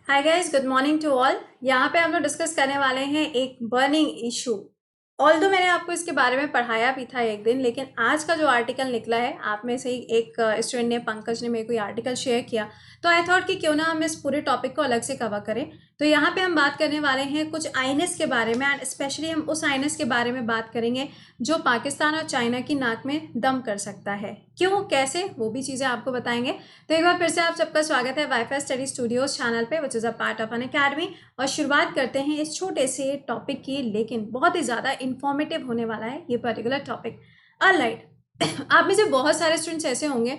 Hi guys, good morning to all. यहाँ पे हम लोग डिस्कस करने वाले हैं एक बर्निंग इशू। ऑल्दो मैंने आपको इसके बारे में पढ़ाया भी था एक दिन, लेकिन आज का जो आर्टिकल निकला है, आप में से ही एक स्टूडेंट ने, पंकज ने, मेरे को ये आर्टिकल शेयर किया, तो आई थॉट कि क्यों ना हम इस पूरे टॉपिक को अलग से कवर करें। तो यहाँ पे हम बात करने वाले हैं कुछ आईएनएस के बारे में, एंड स्पेशली हम उस आईएनएस के बारे में बात करेंगे जो पाकिस्तान और चाइना की नाक में दम कर सकता है। क्यों, कैसे, वो भी चीज़ें आपको बताएंगे। तो एक बार फिर से आप सबका स्वागत है वाईफाई स्टडी स्टूडियोज चैनल पे, which is a part of an academy. और शुरुआत करते हैं इस छोटे से टॉपिक की, लेकिन बहुत ही ज़्यादा इंफॉर्मेटिव होने वाला है ये पर्टिकुलर टॉपिक। ऑलराइट, आप में से बहुत सारे स्टूडेंट्स ऐसे होंगे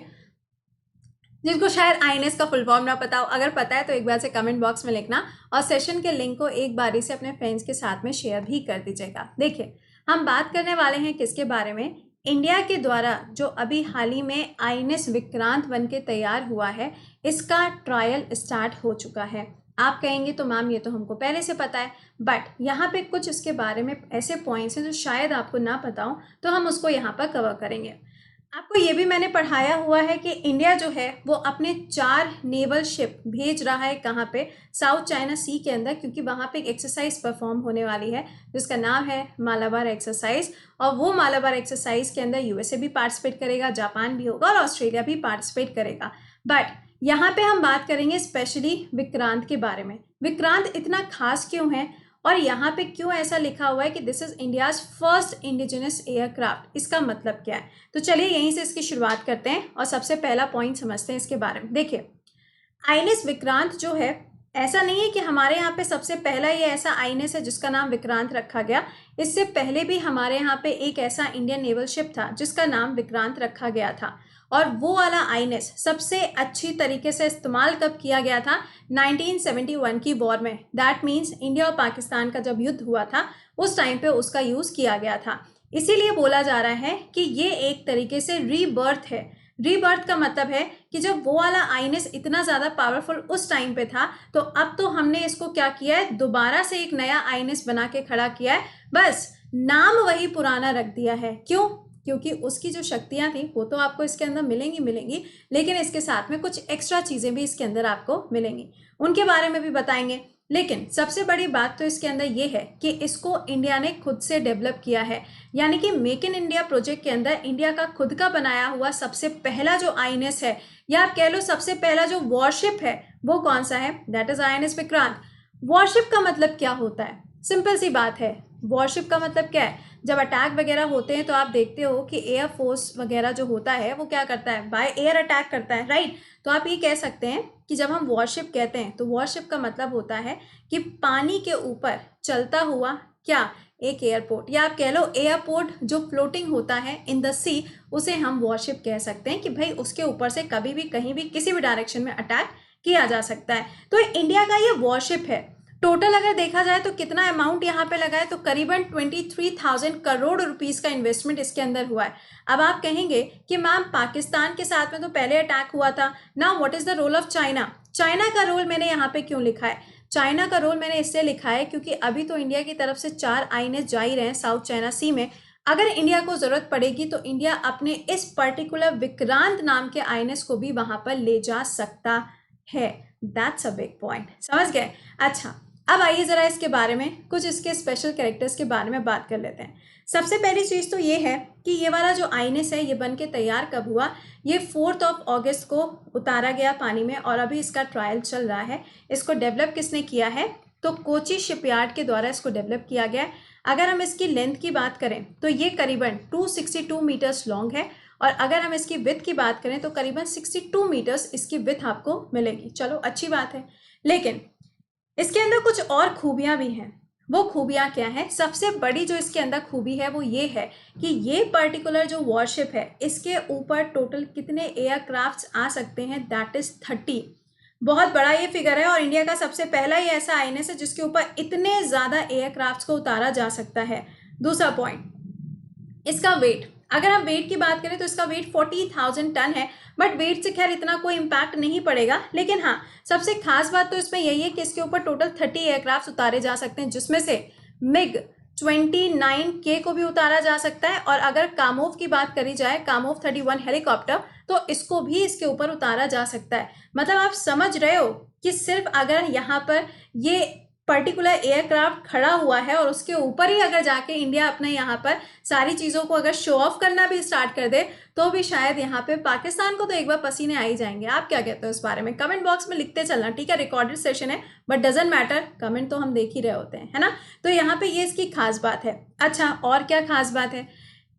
जिनको शायद आईएनएस का फुल फॉर्म ना पता हो। अगर पता है तो एक बार से कमेंट बॉक्स में लिखना, और सेशन के लिंक को एक बारी से अपने फ्रेंड्स के साथ में शेयर भी कर दीजिएगा। देखिए, हम बात करने वाले हैं किसके बारे में। इंडिया के द्वारा जो अभी हाल ही में आईएनएस विक्रांत बन के तैयार हुआ है, इसका ट्रायल स्टार्ट हो चुका है। आप कहेंगे तो मैम ये तो हमको पहले से पता है, बट यहाँ पे कुछ इसके बारे में ऐसे पॉइंट्स हैं जो शायद आपको ना पता हो, तो हम उसको यहाँ पर कवर करेंगे। आपको ये भी मैंने पढ़ाया हुआ है कि इंडिया जो है वो अपने 4 नेवल शिप भेज रहा है, कहाँ पे, साउथ चाइना सी के अंदर, क्योंकि वहाँ पे एक एक्सरसाइज परफॉर्म होने वाली है जिसका नाम है मालाबार एक्सरसाइज। और वो मालाबार एक्सरसाइज के अंदर यूएसए भी पार्टिसिपेट करेगा, जापान भी होगा और ऑस्ट्रेलिया भी पार्टिसिपेट करेगा। बट यहाँ पे हम बात करेंगे स्पेशली विक्रांत के बारे में। विक्रांत इतना खास क्यों है, और यहाँ पे क्यों ऐसा लिखा हुआ है कि this is India's first indigenous aircraft, इसका मतलब क्या है। तो चलिए यहीं से इसकी शुरुआत करते हैं और सबसे पहला पॉइंट समझते हैं इसके बारे में। देखिए, आईएनएस विक्रांत जो है, ऐसा नहीं है कि हमारे यहाँ पे सबसे पहला ये ऐसा आईएनएस है जिसका नाम विक्रांत रखा गया। इससे पहले भी हमारे यहाँ पे एक ऐसा इंडियन नेवल शिप था जिसका नाम विक्रांत रखा गया था, और वो वाला आईएनएस सबसे अच्छी तरीके से इस्तेमाल कब किया गया था, 1971 की वॉर में। दैट मीन्स इंडिया और पाकिस्तान का जब युद्ध हुआ था उस टाइम पे उसका यूज़ किया गया था। इसीलिए बोला जा रहा है कि ये एक तरीके से रीबर्थ है। रीबर्थ का मतलब है कि जब वो वाला आईएनएस इतना ज़्यादा पावरफुल उस टाइम पे था, तो अब तो हमने इसको क्या किया है, दोबारा से एक नया आईएनएस बना के खड़ा किया है। बस नाम वही पुराना रख दिया है। क्यों? क्योंकि उसकी जो शक्तियां थी वो तो आपको इसके अंदर मिलेंगी, लेकिन इसके साथ में कुछ एक्स्ट्रा चीज़ें भी इसके अंदर आपको मिलेंगी, उनके बारे में भी बताएंगे। लेकिन सबसे बड़ी बात तो इसके अंदर ये है कि इसको इंडिया ने खुद से डेवलप किया है, यानी कि मेक इन इंडिया प्रोजेक्ट के अंदर इंडिया का खुद का बनाया हुआ सबसे पहला जो आईएनएस है, या आप कह लो सबसे पहला जो वॉरशिप है, वो कौन सा है, that is INS Vikrant. Worship का मतलब क्या होता है, सिंपल सी बात है। वॉरशिप का मतलब क्या है, जब अटैक वगैरह होते हैं तो आप देखते हो कि एयर फोर्स वगैरह जो होता है वो क्या करता है, बाय एयर अटैक करता है, राइट। तो आप ये कह सकते हैं कि जब हम वॉरशिप कहते हैं तो वॉरशिप का मतलब होता है कि पानी के ऊपर चलता हुआ क्या, एक एयरपोर्ट, या आप कह लो एयरपोर्ट जो फ्लोटिंग होता है इन द सी, उसे हम वॉरशिप कह सकते हैं कि भाई उसके ऊपर से कभी भी कहीं भी किसी भी डायरेक्शन में अटैक किया जा सकता है। तो इंडिया का ये वॉरशिप है। टोटल अगर देखा जाए तो कितना अमाउंट यहाँ पे लगा है, तो करीबन 23,000 करोड़ रुपीस का इन्वेस्टमेंट इसके अंदर हुआ है। अब आप कहेंगे कि मैम पाकिस्तान के साथ में तो पहले अटैक हुआ था ना, what is the role of China. China का रोल मैंने यहाँ पे क्यों लिखा है, चाइना का रोल मैंने इसलिए लिखा है क्योंकि अभी तो इंडिया की तरफ से 4 आईएनएस जा ही रहे हैं साउथ चाइना सी में। अगर इंडिया को जरूरत पड़ेगी तो इंडिया अपने इस पर्टिकुलर विक्रांत नाम के आईएनएस को भी वहां पर ले जा सकता है। दैट्स अ बिग पॉइंट, समझ गए। अच्छा, अब आइए जरा इसके बारे में, कुछ इसके स्पेशल कैरेक्टर्स के बारे में बात कर लेते हैं। सबसे पहली चीज़ तो ये है कि ये वाला जो आईएनएस है ये बन के तैयार कब हुआ, ये 4 अगस्त को उतारा गया पानी में, और अभी इसका ट्रायल चल रहा है। इसको डेवलप किसने किया है, तो कोची शिपयार्ड के द्वारा इसको डेवलप किया गया है। अगर हम इसकी लेंथ की बात करें तो ये करीबन 262 मीटर्स लॉन्ग है, और अगर हम इसकी विथ की बात करें तो करीबन 62 मीटर्स इसकी विथ आपको मिलेगी। चलो अच्छी बात है, लेकिन इसके अंदर कुछ और खूबियां भी हैं। वो खूबियां क्या है, सबसे बड़ी जो इसके अंदर खूबी है वो ये है कि ये पर्टिकुलर जो वॉरशिप है इसके ऊपर टोटल कितने एयरक्राफ्ट्स आ सकते हैं, दैट इज 30। बहुत बड़ा ये फिगर है, और इंडिया का सबसे पहला ही ऐसा आईएनएस है जिसके ऊपर इतने ज्यादा एयरक्राफ्ट्स को उतारा जा सकता है। दूसरा पॉइंट, इसका वेट, अगर हम वेट की बात करें तो इसका वेट 40,000 टन है, बट वेट से खैर इतना कोई इम्पैक्ट नहीं पड़ेगा। लेकिन हाँ, सबसे खास बात तो इसमें यही है कि इसके ऊपर टोटल 30 एयरक्राफ्ट उतारे जा सकते हैं, जिसमें से मिग 29K को भी उतारा जा सकता है। और अगर कामोव की बात करी जाए, कामोव 31 हेलीकॉप्टर, तो इसको भी इसके ऊपर उतारा जा सकता है। मतलब आप समझ रहे हो कि सिर्फ अगर यहाँ पर ये पर्टिकुलर एयरक्राफ्ट खड़ा हुआ है और उसके ऊपर ही अगर जाके इंडिया अपने यहाँ पर सारी चीज़ों को अगर शो ऑफ करना भी स्टार्ट कर दे, तो भी शायद यहाँ पे पाकिस्तान को तो एक बार पसीने आ ही जाएंगे। आप क्या कहते हो इस बारे में? कमेंट बॉक्स में लिखते चलना, ठीक है? रिकॉर्डेड सेशन है बट डजेंट मैटर, कमेंट तो हम देख ही रहे होते हैं, है ना? तो यहाँ पे ये इसकी खास बात है। अच्छा, और क्या खास बात है?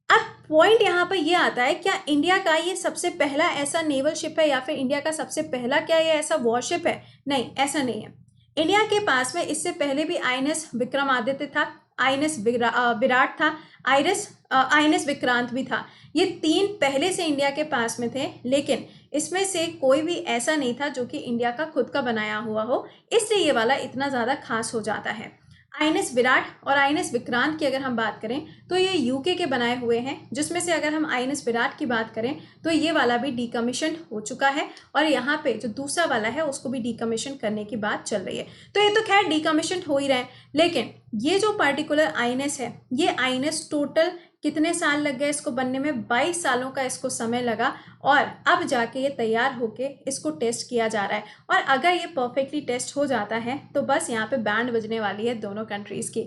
अब पॉइंट यहाँ पर ये आता है, क्या इंडिया का ये सबसे पहला ऐसा नेवल शिप है या फिर इंडिया का सबसे पहला क्या ये ऐसा वॉरशिप है? नहीं, ऐसा नहीं है। इंडिया के पास में इससे पहले भी आईएनएस विक्रमादित्य था, आईएनएस विराट था, आईएनएस विक्रांत भी था। ये 3 पहले से इंडिया के पास में थे, लेकिन इसमें से कोई भी ऐसा नहीं था जो कि इंडिया का खुद का बनाया हुआ हो, इसलिए ये वाला इतना ज़्यादा खास हो जाता है। आईएनएस विराट और आईएनएस विक्रांत की अगर हम बात करें तो ये यूके के बनाए हुए हैं, जिसमें से अगर हम आईएनएस विराट की बात करें तो ये वाला भी डीकमीशन हो चुका है और यहाँ पे जो दूसरा वाला है उसको भी डीकमीशन करने की बात चल रही है। तो ये तो खैर डीकमीशन हो ही रहे हैं, लेकिन ये जो पर्टिकुलर आईएनएस है, ये आईएनएस टोटल कितने साल लग गए इसको बनने में? 22 सालों का इसको समय लगा और अब जाके ये तैयार होके इसको टेस्ट किया जा रहा है। और अगर ये परफेक्टली टेस्ट हो जाता है तो बस यहाँ पे बैंड बजने वाली है दोनों कंट्रीज़ की।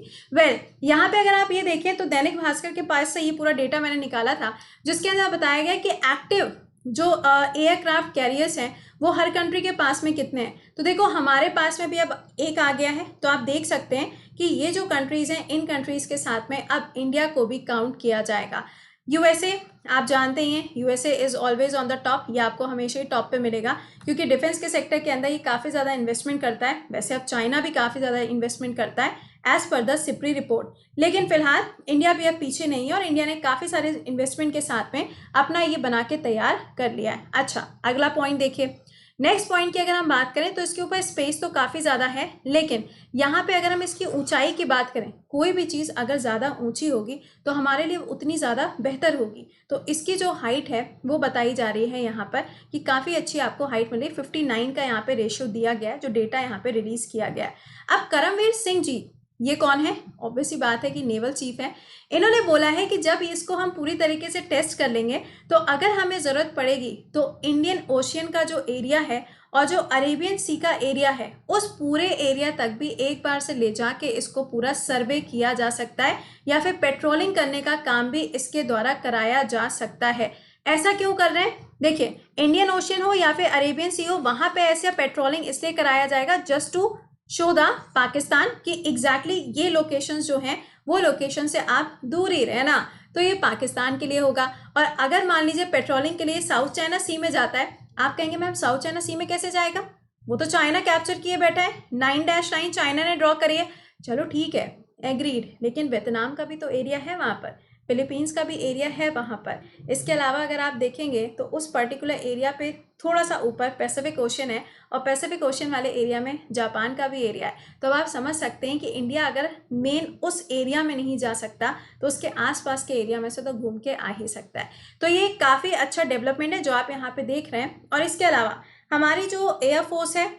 यहाँ पे अगर आप ये देखें तो दैनिक भास्कर के पास से ये पूरा डेटा मैंने निकाला था, जिसके अंदर बताया गया कि एक्टिव जो एयरक्राफ्ट कैरियर्स हैं वो हर कंट्री के पास में कितने हैं। तो देखो हमारे पास में भी अब एक आ गया है, तो आप देख सकते हैं कि ये जो कंट्रीज़ हैं, इन कंट्रीज़ के साथ में अब इंडिया को भी काउंट किया जाएगा। यूएसए, आप जानते ही हैं USA is always on the top, ये आपको हमेशा ही टॉप पे मिलेगा क्योंकि डिफेंस के सेक्टर के अंदर ये काफ़ी ज़्यादा इन्वेस्टमेंट करता है। वैसे अब चाइना भी काफ़ी ज़्यादा इन्वेस्टमेंट करता है as per the SIPRI report, लेकिन फिलहाल इंडिया भी अब पीछे नहीं है और इंडिया ने काफ़ी सारे इन्वेस्टमेंट के साथ में अपना ये बना के तैयार कर लिया है। अच्छा, अगला पॉइंट देखिए। नेक्स्ट पॉइंट की अगर हम बात करें तो इसके ऊपर स्पेस तो काफ़ी ज़्यादा है, लेकिन यहाँ पे अगर हम इसकी ऊंचाई की बात करें, कोई भी चीज़ अगर ज़्यादा ऊंची होगी तो हमारे लिए उतनी ज़्यादा बेहतर होगी। तो इसकी जो हाइट है वो बताई जा रही है यहाँ पर कि काफ़ी अच्छी आपको हाइट मिली। 59 का यहाँ पे रेशियो दिया गया है, जो डेटा यहाँ पे रिलीज़ किया गया है। अब करमवीर सिंह जी, ये कौन है? ऑब्वियसली बात है कि नेवल चीफ है। इन्होंने बोला है कि जब इसको हम पूरी तरीके से टेस्ट कर लेंगे तो अगर हमें ज़रूरत पड़ेगी तो इंडियन ओशियन का जो एरिया है और जो अरेबियन सी का एरिया है, उस पूरे एरिया तक भी एक बार से ले जाके इसको पूरा सर्वे किया जा सकता है या फिर पेट्रोलिंग करने का काम भी इसके द्वारा कराया जा सकता है। ऐसा क्यों कर रहे हैं? देखिए, इंडियन ओशियन हो या फिर अरेबियन सी हो, वहाँ पे ऐसे पेट्रोलिंग इसलिए कराया जाएगा just to show the Pakistan कि एग्जैक्टली ये लोकेशंस जो हैं वो लोकेशन से आप दूर ही रहना। तो ये पाकिस्तान के लिए होगा। और अगर मान लीजिए पेट्रोलिंग के लिए साउथ चाइना सी में जाता है, आप कहेंगे मैम साउथ चाइना सी में कैसे जाएगा? वो तो चाइना कैप्चर किए बैठा है, 9-9 चाइना ने ड्रॉ करी है। चलो ठीक है, एग्रीड, लेकिन वियतनाम का भी तो एरिया है वहाँ पर, फिलीपींस का भी एरिया है वहाँ पर। इसके अलावा अगर आप देखेंगे तो उस पर्टिकुलर एरिया पे थोड़ा सा ऊपर पैसिफिक ओशन है और पैसिफिक ओशन वाले एरिया में जापान का भी एरिया है। तो आप समझ सकते हैं कि इंडिया अगर मेन उस एरिया में नहीं जा सकता तो उसके आसपास के एरिया में से तो घूम के आ ही सकता है। तो ये काफ़ी अच्छा डेवलपमेंट है जो आप यहाँ पे देख रहे हैं। और इसके अलावा हमारी जो एयरफोर्स है,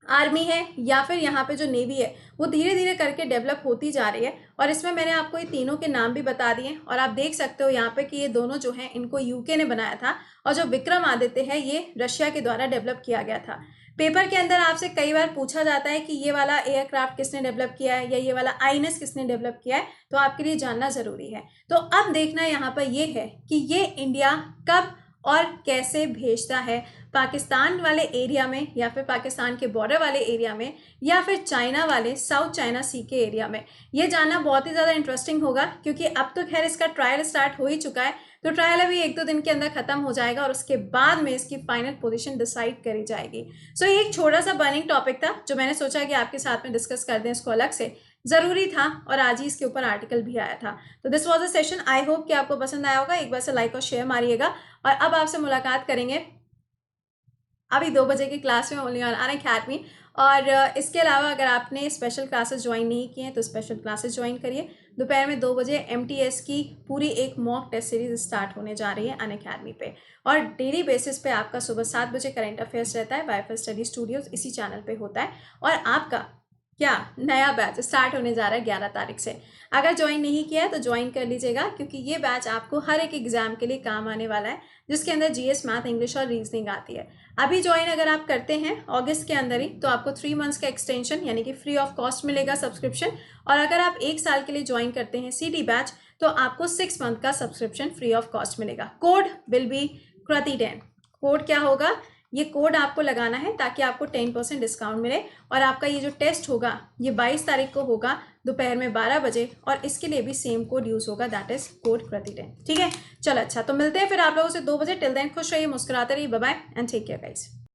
आर्मी है या फिर यहाँ पे जो नेवी है, वो धीरे धीरे करके डेवलप होती जा रही है। और इसमें मैंने आपको ये तीनों के नाम भी बता दिए और आप देख सकते हो यहाँ पे कि ये दोनों जो हैं इनको यूके ने बनाया था और जो विक्रमादित्य है ये रशिया के द्वारा डेवलप किया गया था। पेपर के अंदर आपसे कई बार पूछा जाता है कि ये वाला एयरक्राफ्ट किसने डेवलप किया है या ये वाला आईएनएस किसने डेवलप किया है, तो आपके लिए जानना ज़रूरी है। तो अब देखना यहाँ पर ये है कि ये इंडिया कब और कैसे भेजता है, पाकिस्तान वाले एरिया में या फिर पाकिस्तान के बॉर्डर वाले एरिया में या फिर चाइना वाले साउथ चाइना सी के एरिया में। ये जानना बहुत ही ज़्यादा इंटरेस्टिंग होगा क्योंकि अब तो खैर इसका ट्रायल स्टार्ट हो ही चुका है। तो ट्रायल अभी 1-2 दिन के अंदर ख़त्म हो जाएगा और उसके बाद में इसकी फाइनल पोजीशन डिसाइड करी जाएगी। सो ये एक छोटा सा बर्निंग टॉपिक था जो मैंने सोचा कि आपके साथ में डिस्कस कर दें, इसको अलग से ज़रूरी था और आज ही इसके ऊपर आर्टिकल भी आया था। तो this was a session, I hope कि आपको पसंद आया होगा। एक बार से लाइक और शेयर मारिएगा और अब आपसे मुलाकात करेंगे अभी 2 बजे की क्लास में ओनली ऑन अनअकैडमी। और इसके अलावा अगर आपने स्पेशल क्लासेस ज्वाइन नहीं किए हैं तो स्पेशल क्लासेस ज्वाइन करिए। दोपहर में 2 बजे MTS की पूरी एक मॉक टेस्ट सीरीज स्टार्ट होने जा रही है अनअकैडमी पे और डेली बेसिस पे आपका सुबह 7 बजे करंट अफेयर्स रहता है। वाईफाई स्टडी स्टूडियोज इसी चैनल पे होता है और आपका क्या नया बैच स्टार्ट होने जा रहा है 11 तारीख से। अगर ज्वाइन नहीं किया है तो ज्वाइन कर लीजिएगा, क्योंकि ये बैच आपको हर एक एग्जाम के लिए काम आने वाला है, जिसके अंदर जीएस, मैथ, इंग्लिश और रीजनिंग आती है। अभी ज्वाइन अगर आप करते हैं अगस्त के अंदर ही, तो आपको 3 मंथ्स का एक्सटेंशन यानी कि फ्री ऑफ कॉस्ट मिलेगा सब्सक्रिप्शन। और अगर आप 1 साल के लिए ज्वाइन करते हैं सीडी बैच, तो आपको 6 मंथ का सब्सक्रिप्शन फ्री ऑफ कॉस्ट मिलेगा। कोड विल बी कृति10। कोड क्या होगा, ये कोड आपको लगाना है ताकि आपको 10% डिस्काउंट मिले। और आपका ये जो टेस्ट होगा ये 22 तारीख को होगा दोपहर में 12 बजे, और इसके लिए भी सेम कोड यूज़ होगा, दैट इज कोड कृति10। ठीक है, चलो अच्छा, तो मिलते हैं फिर आप लोगों से 2 बजे। टिल देन खुश रहिए, मुस्कुराते रहिए, bye bye and take care guys.